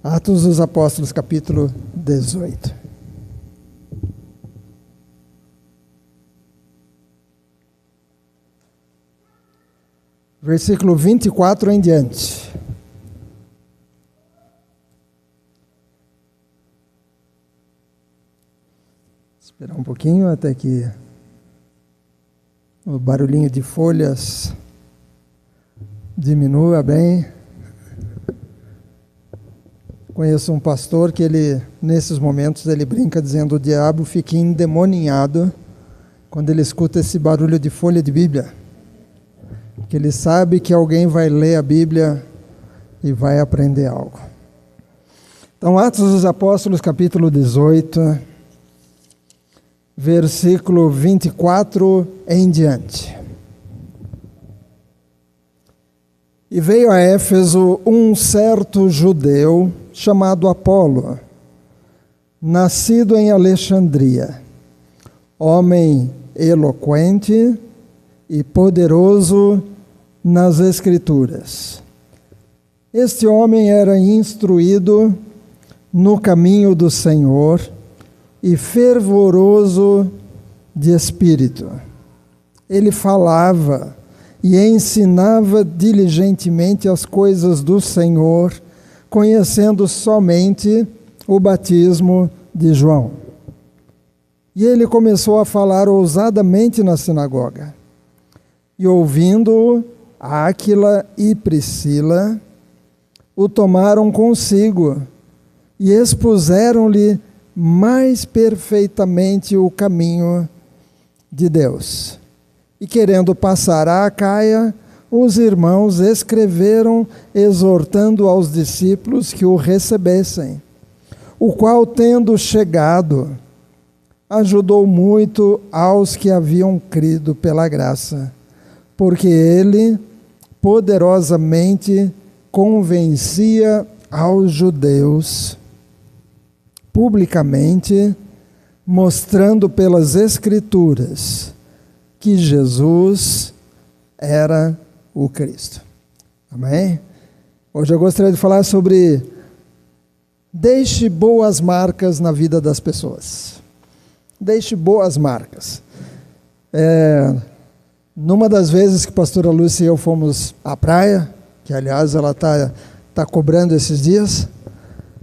Atos dos Apóstolos, capítulo 18. Versículo 24 em diante. Esperar um pouquinho até que o barulhinho de folhas diminua bem. Conheço um pastor que nesses momentos, ele brinca dizendo: o diabo fica endemoniado quando ele escuta esse barulho de folha de Bíblia. Que ele sabe que alguém vai ler a Bíblia e vai aprender algo. Então, Atos dos Apóstolos, capítulo 18, versículo 24 em diante. E veio a Éfeso um certo judeu chamado Apolo, nascido em Alexandria, homem eloquente e poderoso nas Escrituras. Este homem era instruído no caminho do Senhor e fervoroso de espírito. Ele falava e ensinava diligentemente as coisas do Senhor, conhecendo somente o batismo de João. E ele começou a falar ousadamente na sinagoga. E ouvindo-o, Áquila e Priscila o tomaram consigo e expuseram-lhe mais perfeitamente o caminho de Deus. E querendo passar a Acaia, os irmãos escreveram exortando aos discípulos que o recebessem, o qual, tendo chegado, ajudou muito aos que haviam crido pela graça, porque ele poderosamente convencia aos judeus publicamente, mostrando pelas Escrituras que Jesus era o Cristo. Amém? Hoje eu gostaria de falar sobre deixe boas marcas na vida das pessoas. Deixe boas marcas. Numa das vezes que a pastora Lúcia e eu fomos à praia, que aliás ela tá cobrando esses dias,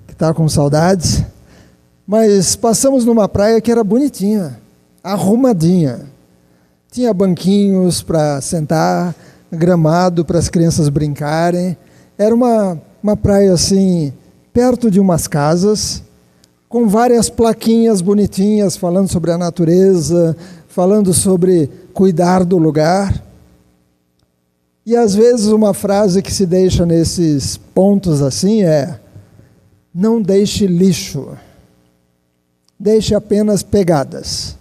que está com saudades, mas passamos numa praia que era bonitinha, arrumadinha. Tinha banquinhos para sentar, gramado para as crianças brincarem. Era uma praia assim, perto de umas casas, com várias plaquinhas bonitinhas, falando sobre a natureza, falando sobre cuidar do lugar. E às vezes uma frase que se deixa nesses pontos assim é: não deixe lixo, deixe apenas pegadas.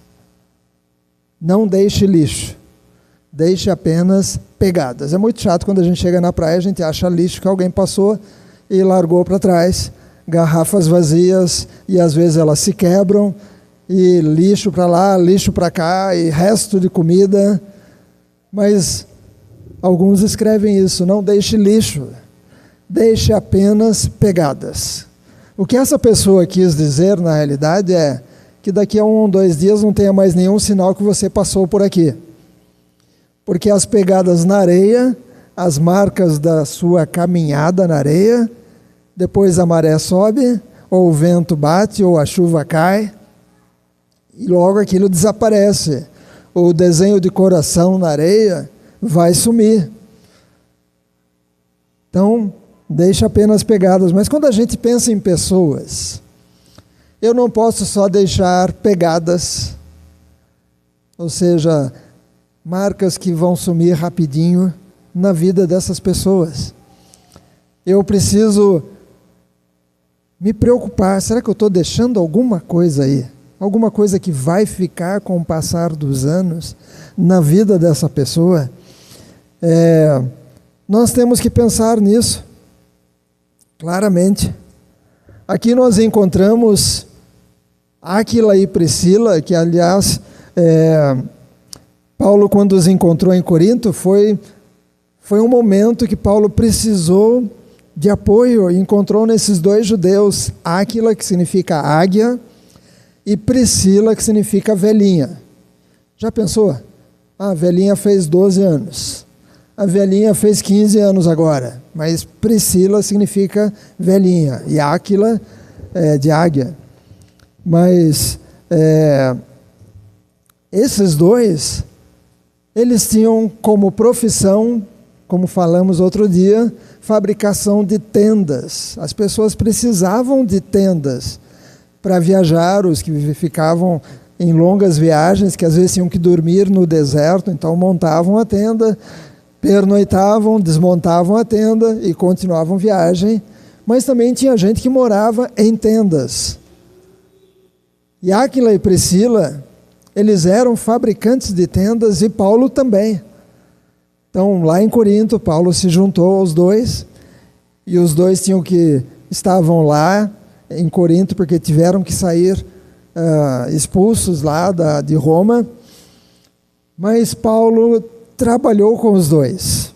Não deixe lixo, deixe apenas pegadas. É muito chato quando a gente chega na praia, a gente acha lixo que alguém passou e largou para trás, garrafas vazias, e às vezes elas se quebram, e lixo para lá, lixo para cá, e resto de comida. Mas alguns escrevem isso: não deixe lixo, deixe apenas pegadas. O que essa pessoa quis dizer, na realidade, é que daqui a 1 ou 2 dias não tenha mais nenhum sinal que você passou por aqui. Porque as pegadas na areia, as marcas da sua caminhada na areia, depois a maré sobe, ou o vento bate, ou a chuva cai, e logo aquilo desaparece. O desenho de coração na areia vai sumir. Então, deixa apenas pegadas. Mas quando a gente pensa em pessoas, eu não posso só deixar pegadas, ou seja, marcas que vão sumir rapidinho na vida dessas pessoas. Eu preciso me preocupar: será que eu estou deixando alguma coisa aí? Alguma coisa que vai ficar com o passar dos anos na vida dessa pessoa? Nós temos que pensar nisso, claramente. Aqui nós encontramos Áquila e Priscila, que aliás, Paulo, quando os encontrou em Corinto, foi um momento que Paulo precisou de apoio encontrou nesses dois judeus, Áquila, que significa águia, e Priscila, que significa velhinha. Já pensou? A velhinha fez 12 anos. A velhinha fez 15 anos agora. Mas Priscila significa velhinha. E Áquila é de águia. Mas esses dois, eles tinham como profissão, como falamos outro dia, fabricação de tendas. As pessoas precisavam de tendas para viajar, os que ficavam em longas viagens, que às vezes tinham que dormir no deserto, então montavam a tenda, pernoitavam, desmontavam a tenda e continuavam viagem. Mas também tinha gente que morava em tendas. E Áquila e Priscila, eles eram fabricantes de tendas e Paulo também. Então, lá em Corinto, Paulo se juntou aos dois, e os dois estavam lá em Corinto porque tiveram que sair expulsos lá de Roma, mas Paulo trabalhou com os dois.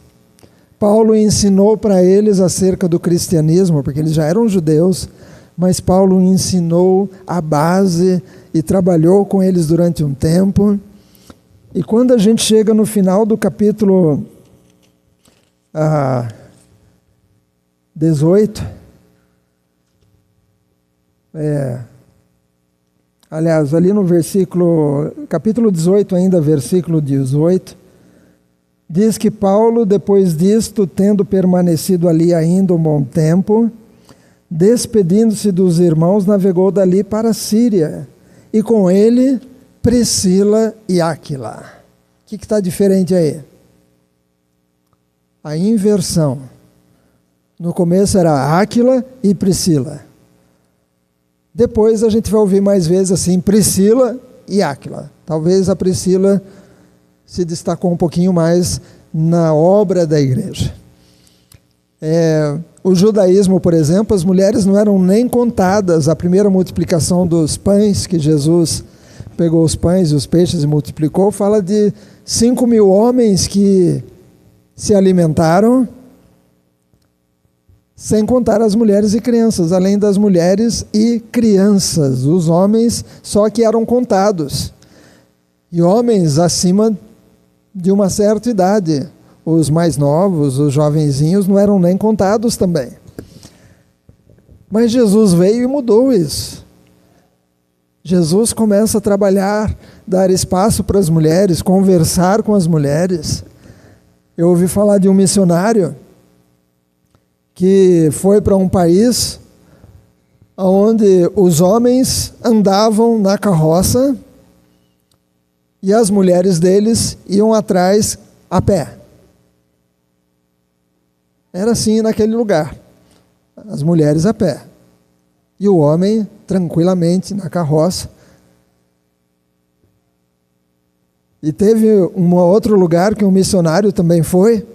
Paulo ensinou para eles acerca do cristianismo, porque eles já eram judeus, mas Paulo ensinou a base e trabalhou com eles durante um tempo. E quando a gente chega no final do capítulo 18, aliás, ali no capítulo 18 ainda, versículo 18, diz que Paulo, depois disto, tendo permanecido ali ainda um bom tempo, despedindo-se dos irmãos, navegou dali para a Síria, e com ele Priscila e Áquila. O que está diferente aí? A inversão. No começo era Áquila e Priscila. Depois a gente vai ouvir mais vezes assim, Priscila e Áquila. Talvez a Priscila se destacou um pouquinho mais na obra da igreja. O judaísmo, por exemplo, as mulheres não eram nem contadas. A primeira multiplicação dos pães, que Jesus pegou os pães e os peixes e multiplicou, fala de 5.000 homens que se alimentaram, sem contar as mulheres e crianças, além das mulheres e crianças. Os homens só que eram contados. E homens acima de uma certa idade. Os mais novos, os jovenzinhos, não eram nem contados também. Mas Jesus veio e mudou isso. Jesus começa a trabalhar, dar espaço para as mulheres, conversar com as mulheres. Eu ouvi falar de um missionário que foi para um país onde os homens andavam na carroça e as mulheres deles iam atrás a pé. Era assim naquele lugar, as mulheres a pé, e o homem tranquilamente na carroça. E teve um outro lugar que um missionário também foi,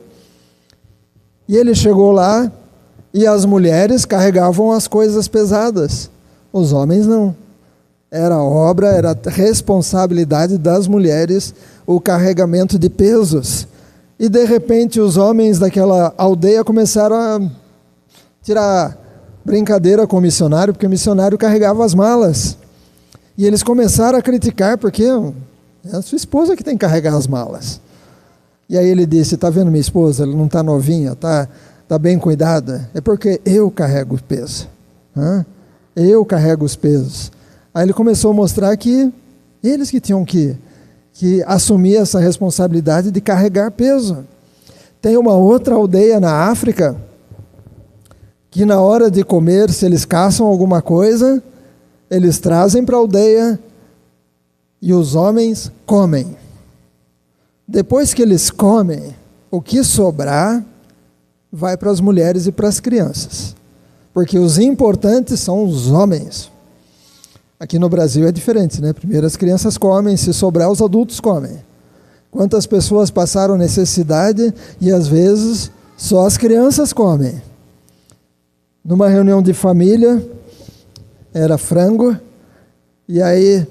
e ele chegou lá, e as mulheres carregavam as coisas pesadas, os homens não. Era obra, era responsabilidade das mulheres o carregamento de pesos. E de repente os homens daquela aldeia começaram a tirar brincadeira com o missionário, porque o missionário carregava as malas. E eles começaram a criticar, porque é a sua esposa que tem que carregar as malas. E aí ele disse, está vendo minha esposa? Ela não está novinha, está bem cuidada? É porque eu carrego o peso. Eu carrego os pesos. Aí ele começou a mostrar que eles que tinham que assumir essa responsabilidade de carregar peso. Tem uma outra aldeia na África que na hora de comer, se eles caçam alguma coisa, eles trazem para a aldeia e os homens comem. Depois que eles comem, o que sobrar vai para as mulheres e para as crianças, porque os importantes são os homens. Aqui no Brasil é diferente, né? Primeiro as crianças comem, se sobrar os adultos comem. Quantas pessoas passaram necessidade e às vezes só as crianças comem. Numa reunião de família, era frango, e aí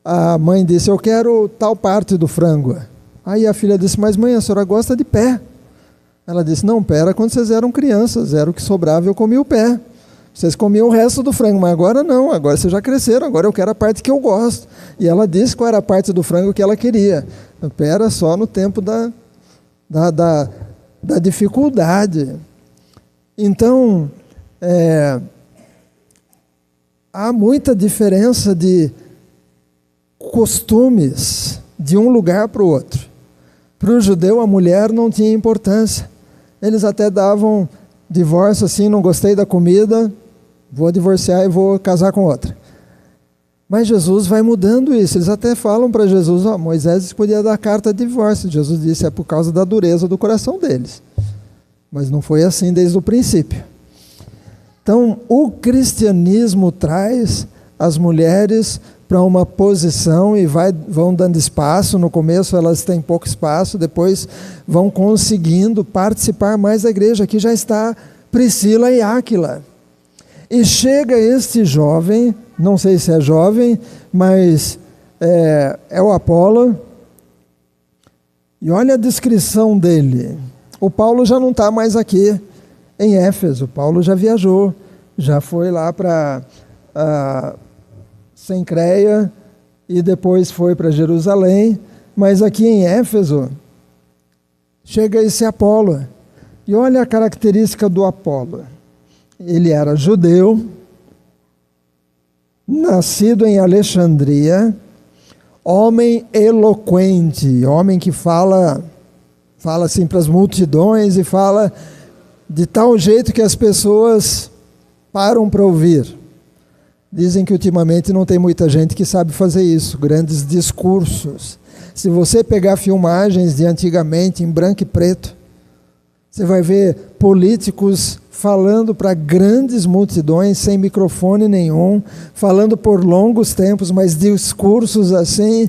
a mãe disse, eu quero tal parte do frango. Aí a filha disse, mas mãe, a senhora gosta de pé. Ela disse, não, pera, quando vocês eram crianças, era o que sobrava, eu comia o pé. Vocês comiam o resto do frango, mas agora não, agora vocês já cresceram, agora eu quero a parte que eu gosto. E ela disse qual era a parte do frango que ela queria. Pera, só no tempo da dificuldade. Então, há muita diferença de costumes de um lugar para o outro. Para o judeu, a mulher não tinha importância. Eles até davam divórcio assim, não gostei da comida, vou divorciar e vou casar com outra. Mas Jesus vai mudando isso. Eles até falam para Jesus, Moisés podia dar carta de divórcio. Jesus disse, é por causa da dureza do coração deles. Mas não foi assim desde o princípio. Então, o cristianismo traz as mulheres para uma posição e vão dando espaço. No começo elas têm pouco espaço, depois vão conseguindo participar mais da igreja. Aqui já está Priscila e Áquila. E chega este jovem, não sei se é jovem, mas é o Apolo. E olha a descrição dele. O Paulo já não está mais aqui em Éfeso. Paulo já viajou, já foi lá para Cencreia e depois foi para Jerusalém. Mas aqui em Éfeso chega esse Apolo. E olha a característica do Apolo. Ele era judeu, nascido em Alexandria, homem eloquente, homem que fala assim para as multidões e fala de tal jeito que as pessoas param para ouvir. Dizem que ultimamente não tem muita gente que sabe fazer isso, grandes discursos. Se você pegar filmagens de antigamente em branco e preto, você vai ver políticos falando para grandes multidões, sem microfone nenhum, falando por longos tempos, mas discursos assim,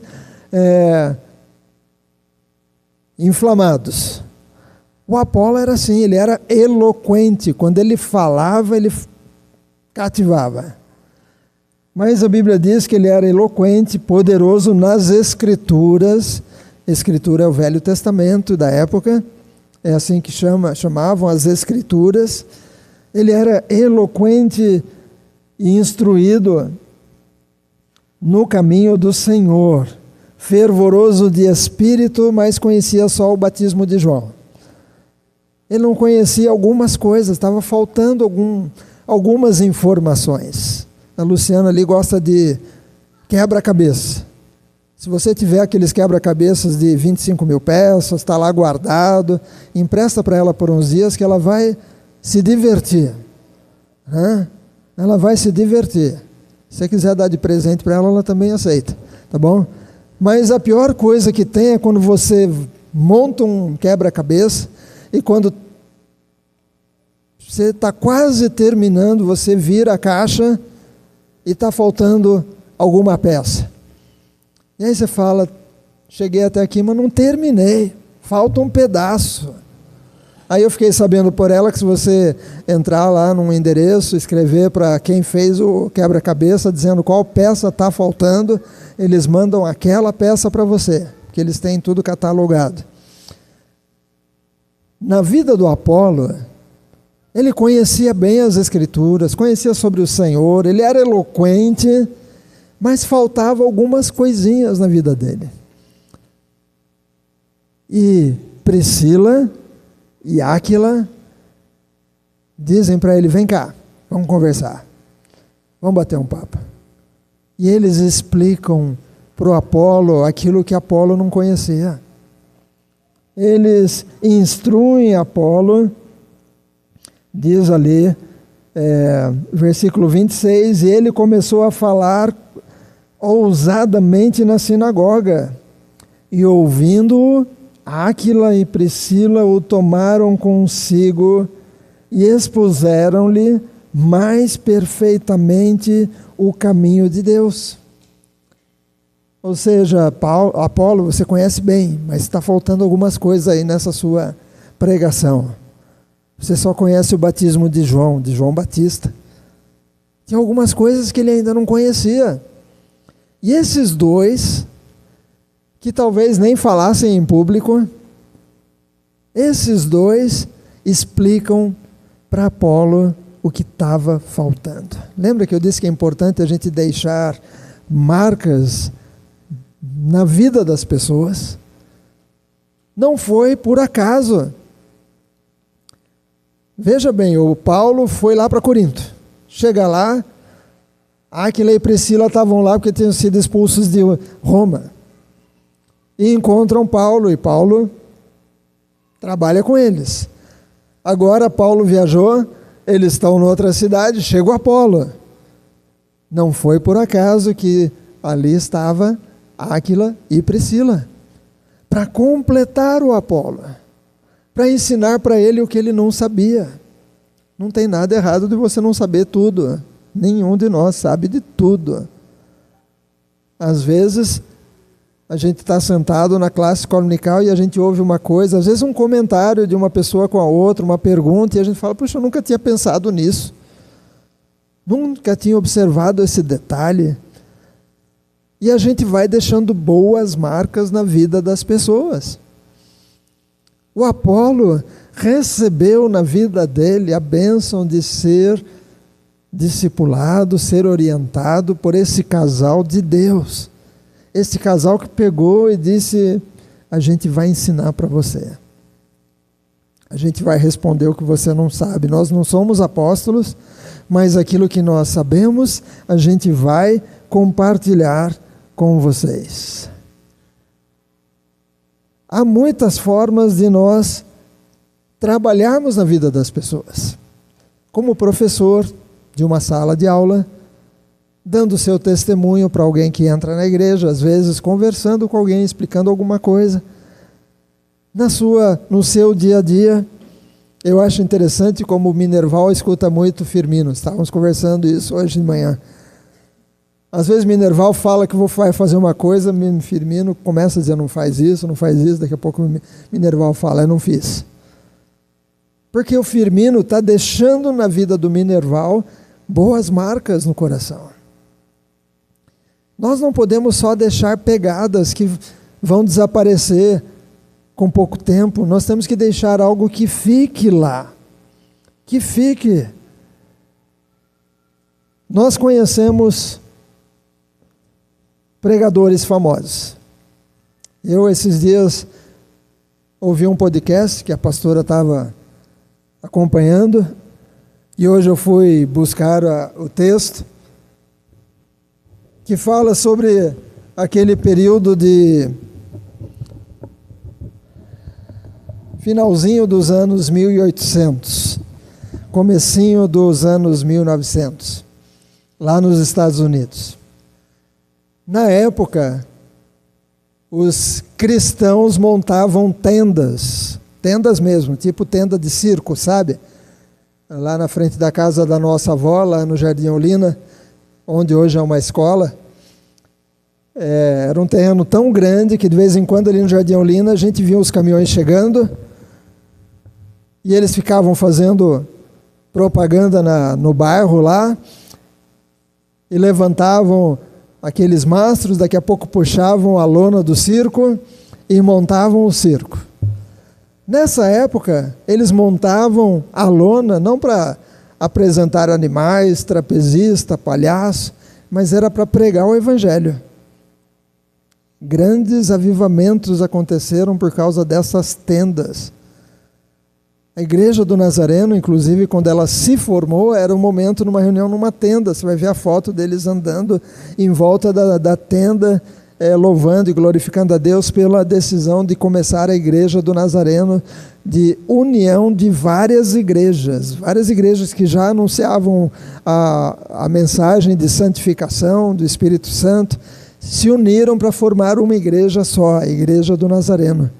inflamados. O Apolo era assim, ele era eloquente, quando ele falava, ele cativava. Mas a Bíblia diz que ele era eloquente, poderoso nas Escrituras. Escritura é o Velho Testamento da época, é assim que chamavam as Escrituras. Ele era eloquente e instruído no caminho do Senhor, fervoroso de espírito, mas conhecia só o batismo de João. Ele não conhecia algumas coisas, estava faltando algumas informações. A Luciana ali gosta de quebra-cabeça. Se você tiver aqueles quebra-cabeças de 25 mil peças, está lá guardado, empresta para ela por uns dias que ela vai se divertir. Ela vai se divertir. Se você quiser dar de presente para ela, ela também aceita, tá bom? Mas a pior coisa que tem é quando você monta um quebra-cabeça e quando você está quase terminando, você vira a caixa e está faltando alguma peça. E aí você fala, cheguei até aqui, mas não terminei, falta um pedaço. Aí eu fiquei sabendo por ela que se você entrar lá num endereço, escrever para quem fez o quebra-cabeça, dizendo qual peça está faltando, eles mandam aquela peça para você, porque eles têm tudo catalogado. Na vida do Apolo, ele conhecia bem as Escrituras, conhecia sobre o Senhor, ele era eloquente, mas faltava algumas coisinhas na vida dele. E Priscila e Áquila dizem para ele, vem cá, vamos conversar, vamos bater um papo. E eles explicam para o Apolo aquilo que Apolo não conhecia. Eles instruem Apolo, diz ali, versículo 26, e ele começou a falar ousadamente na sinagoga, e ouvindo-o, Áquila e Priscila o tomaram consigo e expuseram-lhe mais perfeitamente o caminho de Deus. Ou seja, Apolo, você conhece bem, mas está faltando algumas coisas aí nessa sua pregação. Você só conhece o batismo de João Batista. Tinha algumas coisas que ele ainda não conhecia. E esses dois, que talvez nem falassem em público, Esses dois explicam para Apolo o que estava faltando. Lembra que eu disse que é importante a gente deixar marcas na vida das pessoas? Não foi por acaso. Veja bem, o Paulo foi lá para Corinto. Chega lá, Áquila e Priscila estavam lá porque tinham sido expulsos de Roma. E encontram Paulo, e Paulo trabalha com eles. Agora Paulo viajou, eles estão em outra cidade, chega o Apolo. Não foi por acaso que ali estava Áquila e Priscila, para completar o Apolo, para ensinar para ele o que ele não sabia. Não tem nada errado de você não saber tudo. Nenhum de nós sabe de tudo. Às vezes, a gente está sentado na classe dominical e a gente ouve uma coisa, às vezes um comentário de uma pessoa com a outra, uma pergunta, e a gente fala, puxa, eu nunca tinha pensado nisso. Nunca tinha observado esse detalhe. E a gente vai deixando boas marcas na vida das pessoas. O Apolo recebeu na vida dele a bênção de ser discipulado, ser orientado por esse casal de Deus. Esse casal que pegou e disse, a gente vai ensinar para você. A gente vai responder o que você não sabe. Nós não somos apóstolos, mas aquilo que nós sabemos, a gente vai compartilhar com vocês. Há muitas formas de nós trabalharmos na vida das pessoas. Como professor de uma sala de aula, dando seu testemunho para alguém que entra na igreja, às vezes conversando com alguém, explicando alguma coisa. No seu dia a dia, eu acho interessante como o Minerval escuta muito Firmino. Estávamos conversando isso hoje de manhã. Às vezes Minerval fala que vai fazer uma coisa, Firmino começa a dizer não faz isso, daqui a pouco Minerval fala, eu não fiz. Porque o Firmino está deixando na vida do Minerval boas marcas no coração. Nós não podemos só deixar pegadas que vão desaparecer com pouco tempo, nós temos que deixar algo que fique lá, que fique. Nós conhecemos pregadores famosos. Eu, esses dias, ouvi um podcast que a pastora estava acompanhando, e hoje eu fui buscar o texto, que fala sobre aquele período de finalzinho dos anos 1800, comecinho dos anos 1900, lá nos Estados Unidos. Na época, os cristãos montavam tendas mesmo, tipo tenda de circo, sabe? Lá na frente da casa da nossa avó, lá no Jardim Olinda, onde hoje é uma escola. Era um terreno tão grande que de vez em quando ali no Jardim Olinda a gente via os caminhões chegando e eles ficavam fazendo propaganda no bairro lá e levantavam aqueles mastros, daqui a pouco puxavam a lona do circo e montavam o circo. Nessa época, eles montavam a lona não para apresentar animais, trapezista, palhaço, mas era para pregar o evangelho. Grandes avivamentos aconteceram por causa dessas tendas. A igreja do Nazareno, inclusive, quando ela se formou, era um momento numa reunião numa tenda. Você vai ver a foto deles andando em volta da tenda, louvando e glorificando a Deus pela decisão de começar a igreja do Nazareno, de união de várias igrejas que já anunciavam a mensagem de santificação do Espírito Santo, se uniram para formar uma igreja só, a igreja do Nazareno.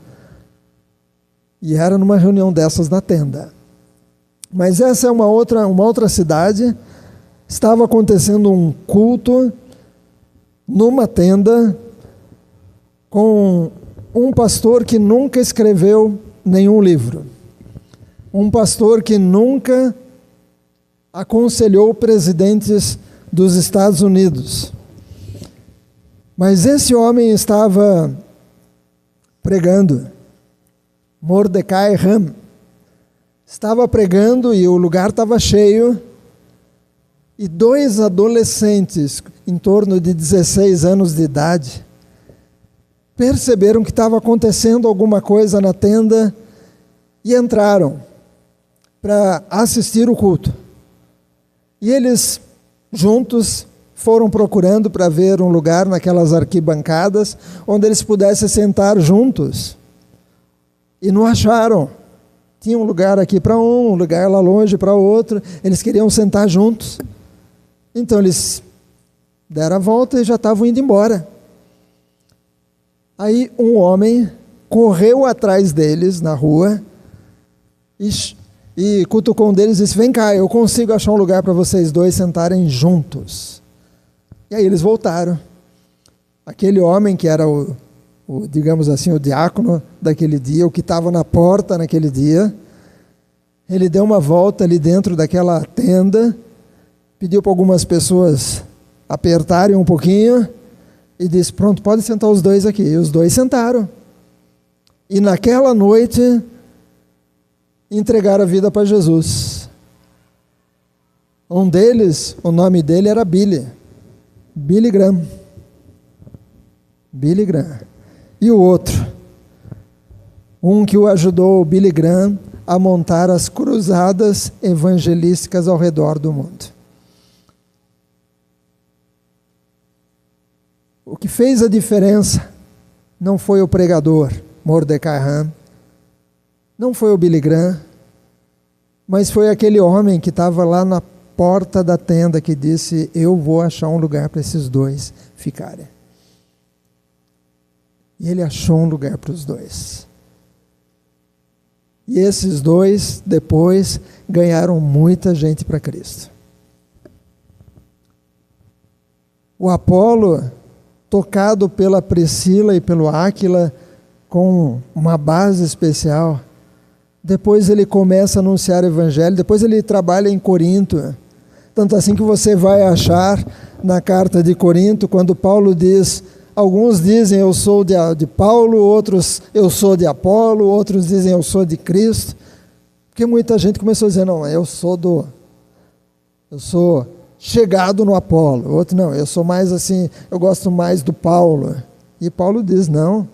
E era numa reunião dessas na tenda. Mas essa é uma outra cidade. Estava acontecendo um culto numa tenda com um pastor que nunca escreveu nenhum livro. Um pastor que nunca aconselhou presidentes dos Estados Unidos. Mas esse homem estava pregando. Mordecai Ram, estava pregando e o lugar estava cheio, e 2 adolescentes, em torno de 16 anos de idade, perceberam que estava acontecendo alguma coisa na tenda e entraram para assistir o culto. E eles, juntos, foram procurando para ver um lugar naquelas arquibancadas onde eles pudessem sentar juntos. E não acharam. Tinha um lugar aqui para um lugar lá longe para outro. Eles queriam sentar juntos. Então eles deram a volta e já estavam indo embora. Aí um homem correu atrás deles na rua e cutucou um deles e disse: vem cá, eu consigo achar um lugar para vocês dois sentarem juntos. E aí eles voltaram. Aquele homem que era digamos assim, o diácono daquele dia, o que estava na porta naquele dia, ele deu uma volta ali dentro daquela tenda, pediu para algumas pessoas apertarem um pouquinho e disse: pronto, pode sentar os dois aqui. E os dois sentaram. E naquela noite entregaram a vida para Jesus. Um deles, o nome dele era Billy Graham. Billy Graham. E o outro, um que o ajudou, o Billy Graham, a montar as cruzadas evangelísticas ao redor do mundo. O que fez a diferença não foi o pregador, Mordecai Ram, não foi o Billy Graham, mas foi aquele homem que estava lá na porta da tenda que disse: eu vou achar um lugar para esses dois ficarem. E ele achou um lugar para os dois. E esses dois, depois, ganharam muita gente para Cristo. O Apolo, tocado pela Priscila e pelo Áquila, com uma base especial, depois ele começa a anunciar o Evangelho, depois ele trabalha em Corinto. Tanto assim que você vai achar na carta de Corinto, quando Paulo diz: alguns dizem eu sou de Paulo, outros eu sou de Apolo, outros dizem eu sou de Cristo. Porque muita gente começou a dizer: não, eu sou chegado no Apolo. Outro: não, eu sou mais assim, eu gosto mais do Paulo. E Paulo diz: não,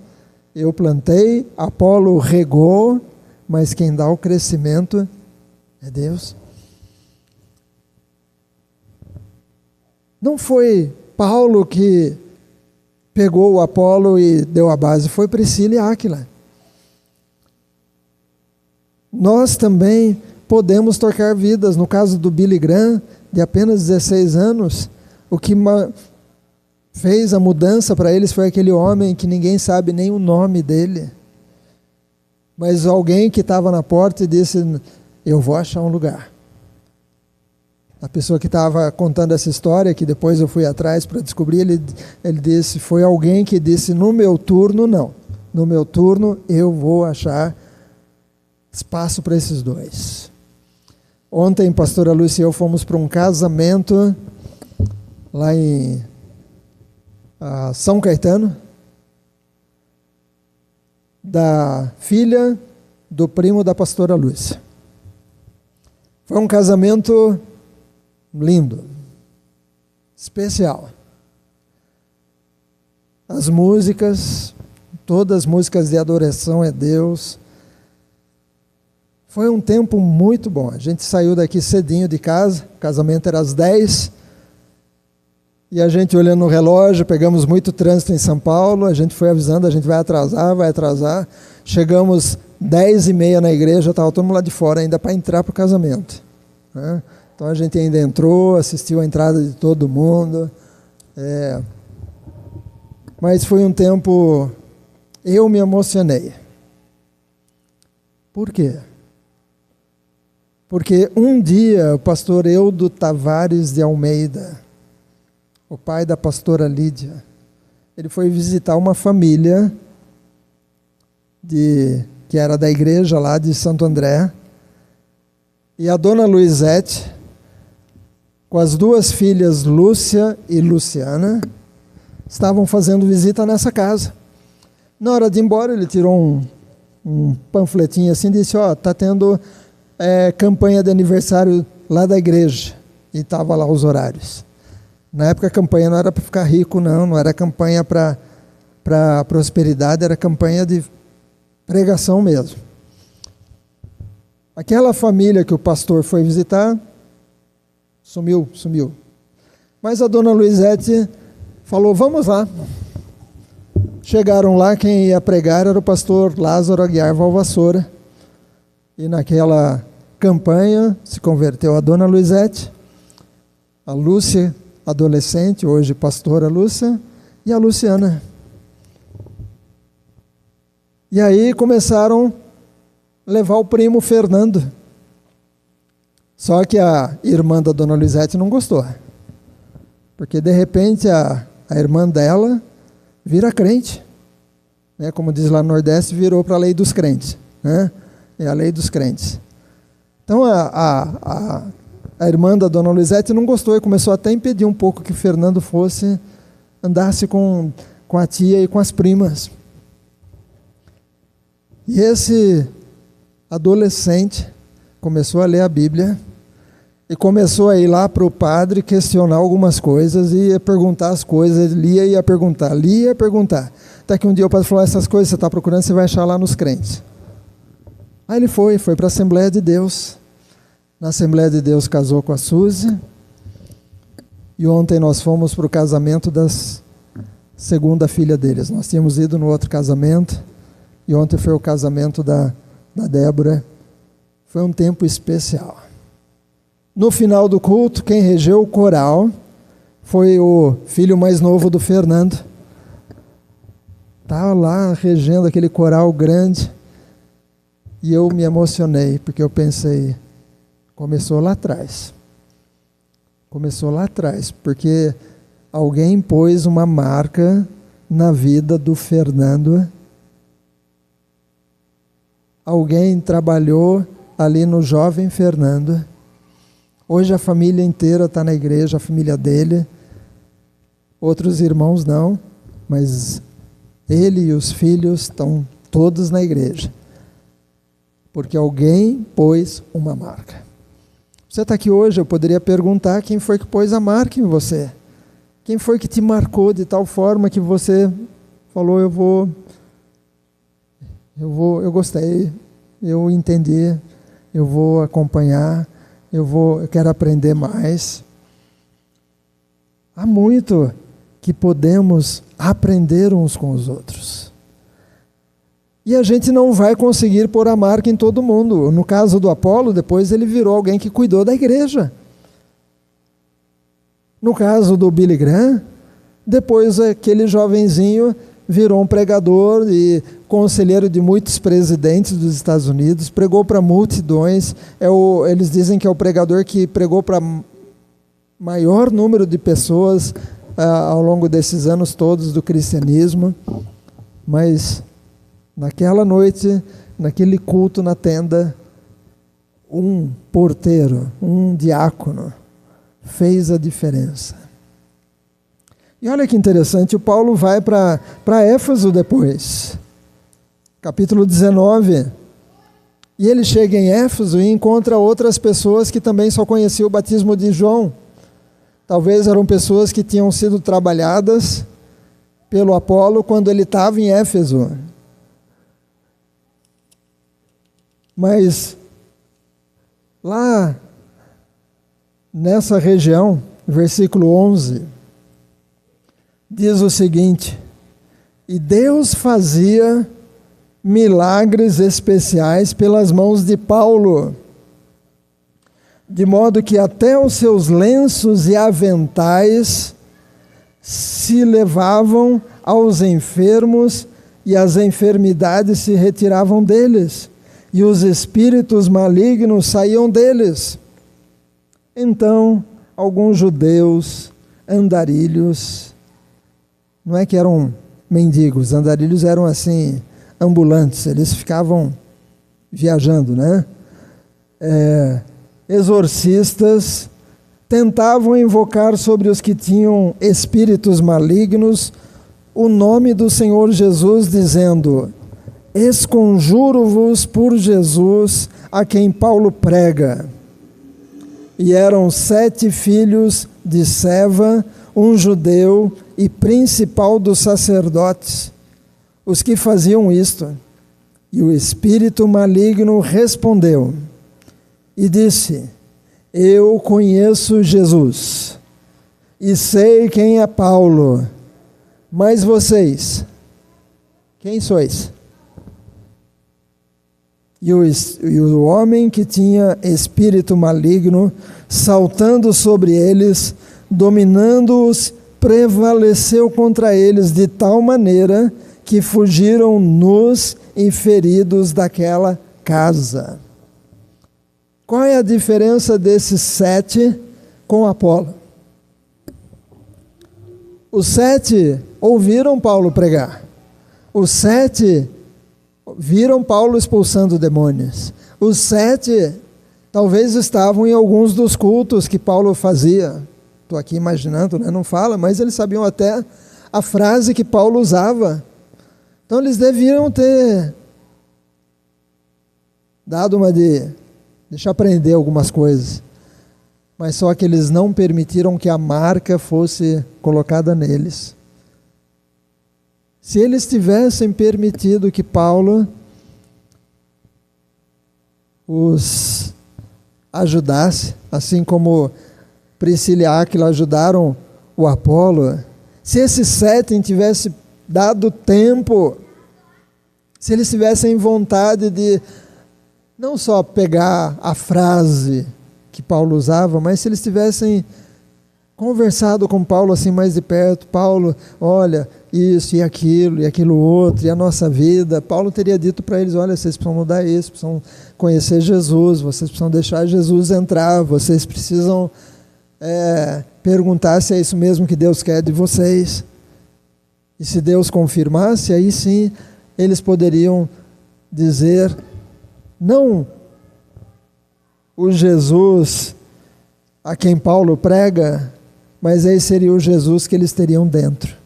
eu plantei, Apolo regou, mas quem dá o crescimento é Deus. Não foi Paulo que pegou o Apolo e deu a base, foi Priscila e Áquila. Nós também podemos tocar vidas. No caso do Billy Graham, de apenas 16 anos, o que fez a mudança para eles foi aquele homem que ninguém sabe nem o nome dele. Mas alguém que estava na porta e disse: eu vou achar um lugar. A pessoa que estava contando essa história, que depois eu fui atrás para descobrir, ele disse: foi alguém que disse: no meu turno não, no meu turno eu vou achar espaço para esses dois. Ontem, pastora Lúcia e eu fomos para um casamento lá em São Caetano, da filha do primo da pastora Lúcia. Foi um casamento lindo, especial. As músicas, todas as músicas de adoração a Deus. Foi um tempo muito bom. A gente saiu daqui cedinho de casa, o casamento era às 10, e a gente olhando no relógio, pegamos muito trânsito em São Paulo, a gente foi avisando: a gente vai atrasar. Chegamos 10h30 na igreja, estava todo mundo lá de fora ainda para entrar para o casamento, né? Então a gente ainda entrou, assistiu a entrada de todo mundo. Mas foi um tempo, eu me emocionei. Por quê? Porque um dia o pastor Eudo Tavares de Almeida, o pai da pastora Lídia, ele foi visitar uma família que era da igreja lá de Santo André, e a dona Luizete, com as duas filhas Lúcia e Luciana, estavam fazendo visita nessa casa. Na hora de ir embora, ele tirou um panfletinho assim, disse, está tendo campanha de aniversário lá da igreja. E estava lá os horários. Na época a campanha não era para ficar rico, não era campanha para prosperidade, era campanha de pregação mesmo. Aquela família que o pastor foi visitar, sumiu. Mas a dona Luizete falou, vamos lá. Chegaram lá, quem ia pregar era o pastor Lázaro Aguiar Valvassoura. E naquela campanha se converteu a dona Luizete, a Lúcia, adolescente, hoje pastora Lúcia, e a Luciana. E aí começaram a levar o primo Fernando. Só que a irmã da dona Luizete não gostou. Porque de repente a irmã dela vira crente. Né? Como diz lá no Nordeste, virou para a lei dos crentes. Né? É a lei dos crentes. Então a irmã da dona Luizete não gostou e começou até a impedir um pouco que o Fernando andasse com a tia e com as primas. E esse adolescente começou a ler a Bíblia e começou a ir lá para o padre questionar algumas coisas e ia perguntar as coisas, lia e ia perguntar. Até que um dia o padre falou, essas coisas que você está procurando, você vai achar lá nos crentes. Aí ele foi para a Assembleia de Deus. Na Assembleia de Deus casou com a Suzy. E ontem nós fomos para o casamento da segunda filha deles. Nós tínhamos ido no outro casamento. E ontem foi o casamento da Débora. Foi um tempo especial. No final do culto, quem regeu o coral foi o filho mais novo do Fernando. Estava lá regendo aquele coral grande. E eu me emocionei, porque eu pensei, começou lá atrás, porque alguém pôs uma marca na vida do Fernando, alguém trabalhou ali no jovem Fernando. Hoje a família inteira está na igreja, a família dele, outros irmãos não, mas ele e os filhos estão todos na igreja. Porque alguém pôs uma marca. Você está aqui hoje, eu poderia perguntar quem foi que pôs a marca em você. Quem foi que te marcou de tal forma que você falou, eu gostei, eu entendi, eu vou acompanhar, eu quero aprender mais. Há muito que podemos aprender uns com os outros. E a gente não vai conseguir pôr a marca em todo mundo. No caso do Apolo, depois ele virou alguém que cuidou da igreja. No caso do Billy Graham, depois aquele jovenzinho virou um pregador e conselheiro de muitos presidentes dos Estados Unidos, pregou para multidões. Eles dizem que é o pregador que pregou para maior número de pessoas ao longo desses anos todos do cristianismo. Mas naquela noite, naquele culto na tenda, um porteiro, um diácono, fez a diferença. E olha que interessante, o Paulo vai para Éfeso depois, capítulo 19, e ele chega em Éfeso e encontra outras pessoas que também só conheciam o batismo de João. Talvez eram pessoas que tinham sido trabalhadas pelo Apolo quando ele estava em Éfeso. Mas lá nessa região, versículo 11, diz o seguinte: e Deus fazia milagres especiais pelas mãos de Paulo, de modo que até os seus lenços e aventais se levavam aos enfermos e as enfermidades se retiravam deles. E os espíritos malignos saíam deles. Então, alguns judeus, andarilhos, não é que eram mendigos, andarilhos eram assim, ambulantes, eles ficavam viajando, né? Exorcistas, tentavam invocar sobre os que tinham espíritos malignos o nome do Senhor Jesus, dizendo: Esconjuro-vos por Jesus, a quem Paulo prega. E eram 7 filhos de Seva, um judeu e principal dos sacerdotes, os que faziam isto. E o espírito maligno respondeu e disse: eu conheço Jesus e sei quem é Paulo, mas vocês, quem sois? E o homem que tinha espírito maligno, saltando sobre eles, dominando-os, prevaleceu contra eles de tal maneira que fugiram nus e feridos daquela casa. Qual é a diferença desses 7 com Apolo? Os 7 ouviram Paulo pregar. Os 7 viram Paulo expulsando demônios. Os 7 talvez estavam em alguns dos cultos que Paulo fazia. Estou aqui imaginando, né? Não fala, mas eles sabiam até a frase que Paulo usava. Então eles deviam ter dado uma de deixa eu aprender algumas coisas. Mas só que eles não permitiram que a marca fosse colocada neles. Se eles tivessem permitido que Paulo os ajudasse, assim como Priscila e Áquila ajudaram o Apolo, se esses 7 tivessem dado tempo, se eles tivessem vontade de não só pegar a frase que Paulo usava, mas se eles tivessem conversado com Paulo assim mais de perto, Paulo, olha, isso e aquilo outro, e a nossa vida, Paulo teria dito para eles, olha, vocês precisam mudar isso, precisam conhecer Jesus, vocês precisam deixar Jesus entrar, vocês precisam perguntar se é isso mesmo que Deus quer de vocês. E se Deus confirmasse, aí sim, eles poderiam dizer, não o Jesus a quem Paulo prega, mas aí seria o Jesus que eles teriam dentro.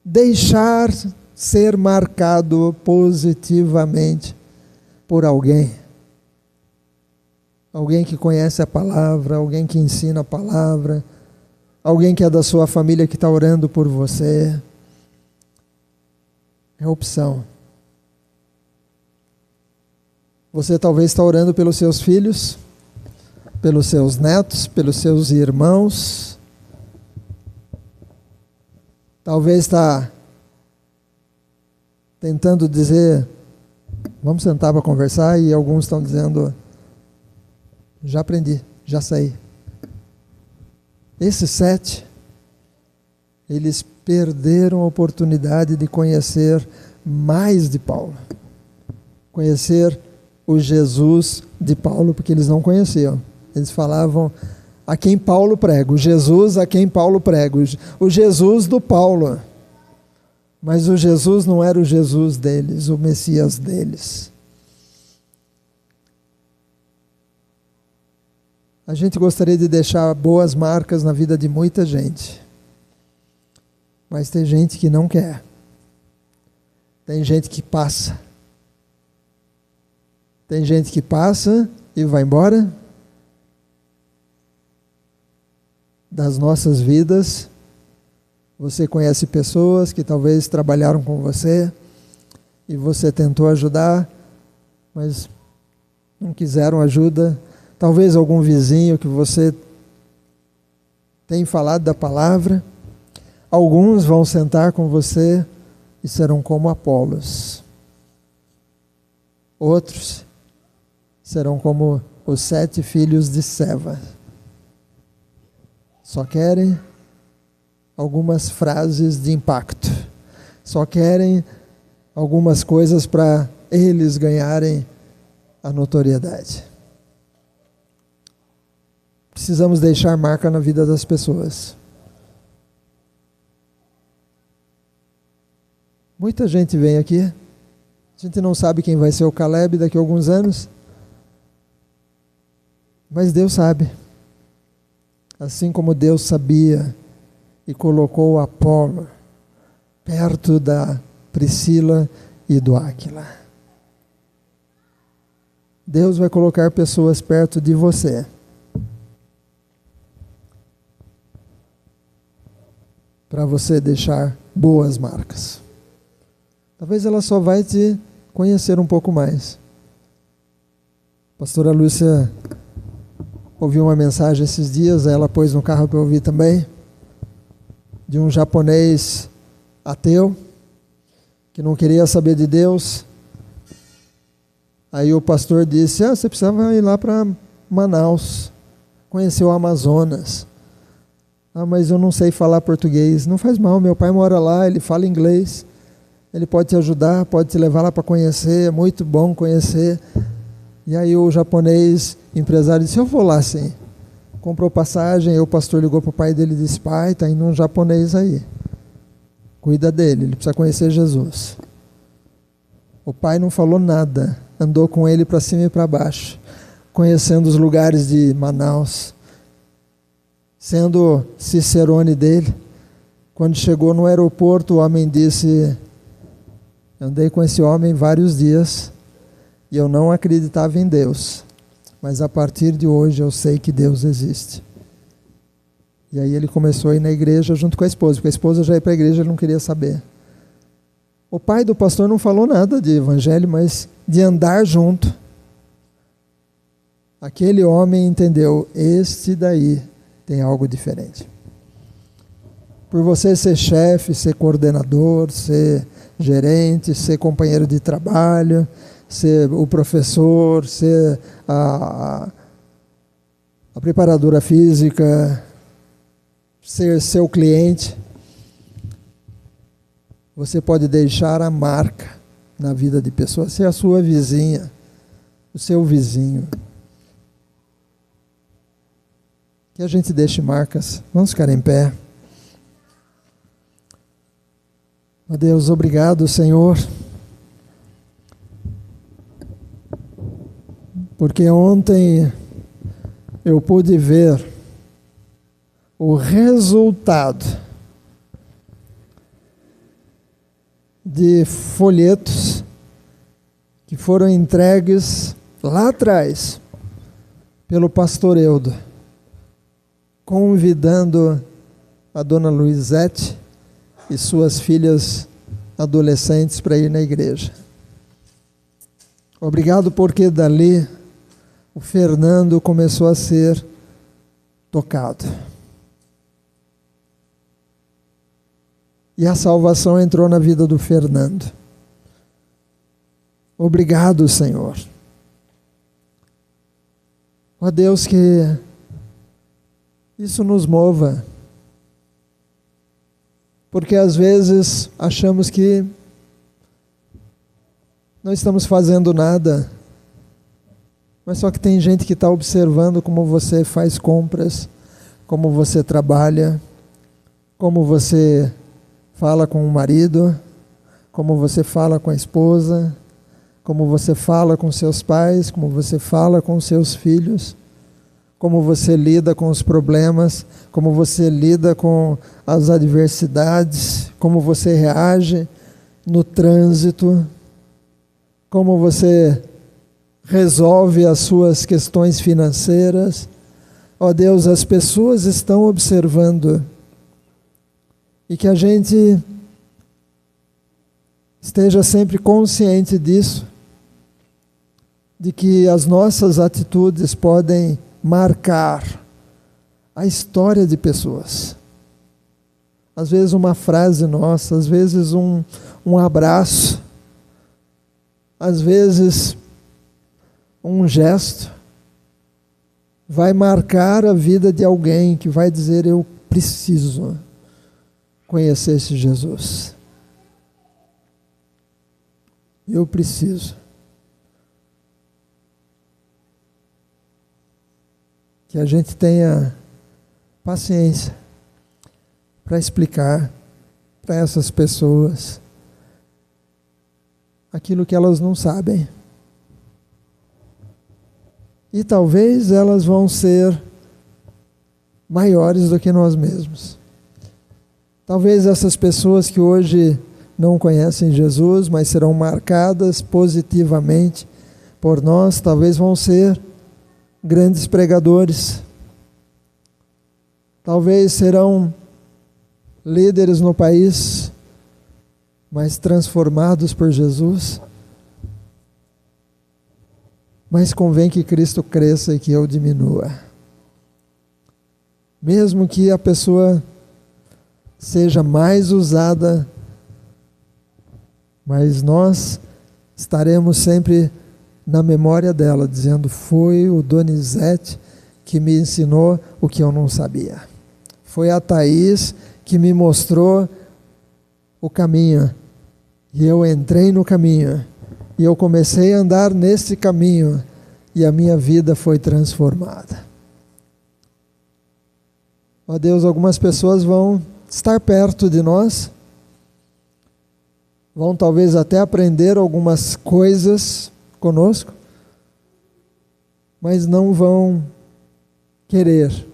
Deixar ser marcado positivamente por alguém. Alguém que conhece a palavra, alguém que ensina a palavra, alguém que é da sua família que está orando por você. É opção. Você talvez está orando pelos seus filhos, pelos seus netos, pelos seus irmãos. Talvez está tentando dizer, vamos sentar para conversar, e alguns estão dizendo, já aprendi, já saí. Esses 7, eles perderam a oportunidade de conhecer mais de Paulo. Conhecer o Jesus de Paulo, porque eles não conheciam. Eles falavam a quem Paulo prega, o Jesus a quem Paulo prega, o Jesus do Paulo. Mas o Jesus não era o Jesus deles, o Messias deles. A gente gostaria de deixar boas marcas na vida de muita gente. Mas tem gente que não quer. Tem gente que passa. Tem gente que passa e vai embora. Das nossas vidas, você conhece pessoas que talvez trabalharam com você e você tentou ajudar, mas não quiseram ajuda. Talvez algum vizinho que você tem falado da palavra. Alguns vão sentar com você e serão como Apolos. Outros serão como os 7 filhos de Seva. Só querem algumas frases de impacto. Só querem algumas coisas para eles ganharem a notoriedade. Precisamos deixar marca na vida das pessoas. Muita gente vem aqui, a gente não sabe quem vai ser o Caleb daqui a alguns anos, mas Deus sabe. Assim como Deus sabia e colocou o Apolo perto da Priscila e do Áquila. Deus vai colocar pessoas perto de você para você deixar boas marcas. Talvez ela só vai te conhecer um pouco mais. A pastora Lúcia ouviu uma mensagem esses dias, ela pôs no carro para eu ouvir também, de um japonês ateu, que não queria saber de Deus. Aí o pastor disse, você precisava ir lá para Manaus, conhecer o Amazonas. Mas eu não sei falar português. Não faz mal, meu pai mora lá, ele fala inglês. Ele pode te ajudar, pode te levar lá para conhecer, é muito bom conhecer. E aí o japonês empresário disse, eu vou lá sim. Comprou passagem, aí o pastor ligou para o pai dele e disse, pai, está indo um japonês aí. Cuida dele, ele precisa conhecer Jesus. O pai não falou nada, andou com ele para cima e para baixo, conhecendo os lugares de Manaus, sendo cicerone dele. Quando chegou no aeroporto, o homem disse, andei com esse homem vários dias e eu não acreditava em Deus, mas a partir de hoje eu sei que Deus existe. E aí ele começou a ir na igreja junto com a esposa, porque a esposa já ia para a igreja, ele não queria saber. O pai do pastor não falou nada de evangelho, mas de andar junto. Aquele homem entendeu, este daí tem algo diferente. Por você ser chefe, ser coordenador, ser gerente, ser companheiro de trabalho, ser o professor, ser a preparadora física, ser seu cliente, você pode deixar a marca na vida de pessoas, ser a sua vizinha, o seu vizinho. Que a gente deixe marcas. Vamos ficar em pé. Ó Deus, obrigado, Senhor, porque ontem eu pude ver o resultado de folhetos que foram entregues lá atrás pelo pastor Eudo, convidando a dona Luizete e suas filhas adolescentes para ir na igreja. Obrigado porque dali o Fernando começou a ser tocado. E a salvação entrou na vida do Fernando. Obrigado, Senhor. Ó Deus, que isso nos mova. Porque às vezes achamos que não estamos fazendo nada, mas só que tem gente que está observando como você faz compras, como você trabalha, como você fala com o marido, como você fala com a esposa, como você fala com seus pais, como você fala com seus filhos, como você lida com os problemas, como você lida com as adversidades, como você reage no trânsito, como você resolve as suas questões financeiras. Ó Deus, as pessoas estão observando e que a gente esteja sempre consciente disso, de que as nossas atitudes podem marcar a história de pessoas. Às vezes uma frase nossa, às vezes um abraço, às vezes um gesto vai marcar a vida de alguém que vai dizer, eu preciso conhecer esse Jesus. Eu preciso. Que a gente tenha paciência para explicar para essas pessoas aquilo que elas não sabem. E talvez elas vão ser maiores do que nós mesmos. Talvez essas pessoas que hoje não conhecem Jesus, mas serão marcadas positivamente por nós, talvez vão ser grandes pregadores. Talvez serão líderes no país, mas transformados por Jesus. Mas convém que Cristo cresça e que eu diminua. Mesmo que a pessoa seja mais usada, mas nós estaremos sempre na memória dela, dizendo: foi o Donizete que me ensinou o que eu não sabia. Foi a Thaís que me mostrou o caminho. E eu entrei no caminho. E eu comecei a andar nesse caminho. E a minha vida foi transformada. Ó Deus, algumas pessoas vão estar perto de nós. Vão talvez até aprender algumas coisas conosco. Mas não vão querer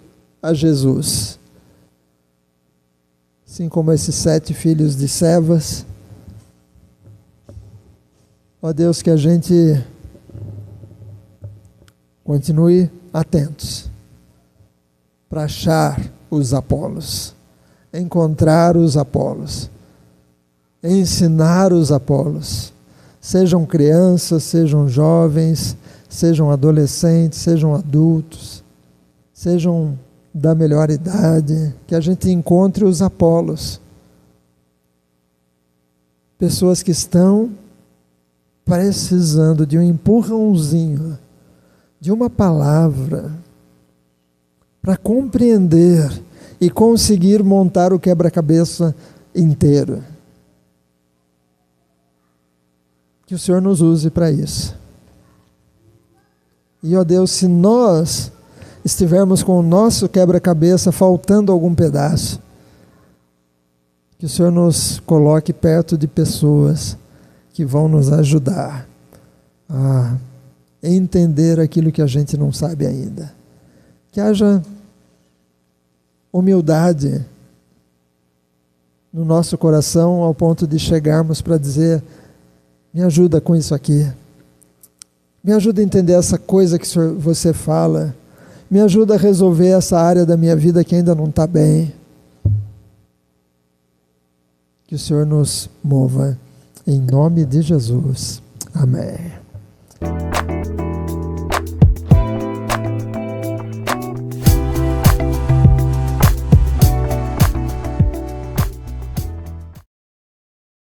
a Jesus. Assim como esses 7 filhos de Sevas. Ó Deus, que a gente continue atentos para achar os Apolos, encontrar os Apolos, ensinar os Apolos, sejam crianças, sejam jovens, sejam adolescentes, sejam adultos, sejam da melhor idade, que a gente encontre os Apolos, pessoas que estão precisando de um empurrãozinho, de uma palavra, para compreender e conseguir montar o quebra-cabeça inteiro. Que o Senhor nos use para isso. E, ó Deus, se nós estivermos com o nosso quebra-cabeça faltando algum pedaço, que o Senhor nos coloque perto de pessoas que vão nos ajudar a entender aquilo que a gente não sabe ainda. Que haja humildade no nosso coração ao ponto de chegarmos para dizer: me ajuda com isso aqui. Me ajuda a entender essa coisa que você fala. Me ajuda a resolver essa área da minha vida que ainda não está bem. Que o Senhor nos mova. Em nome de Jesus. Amém.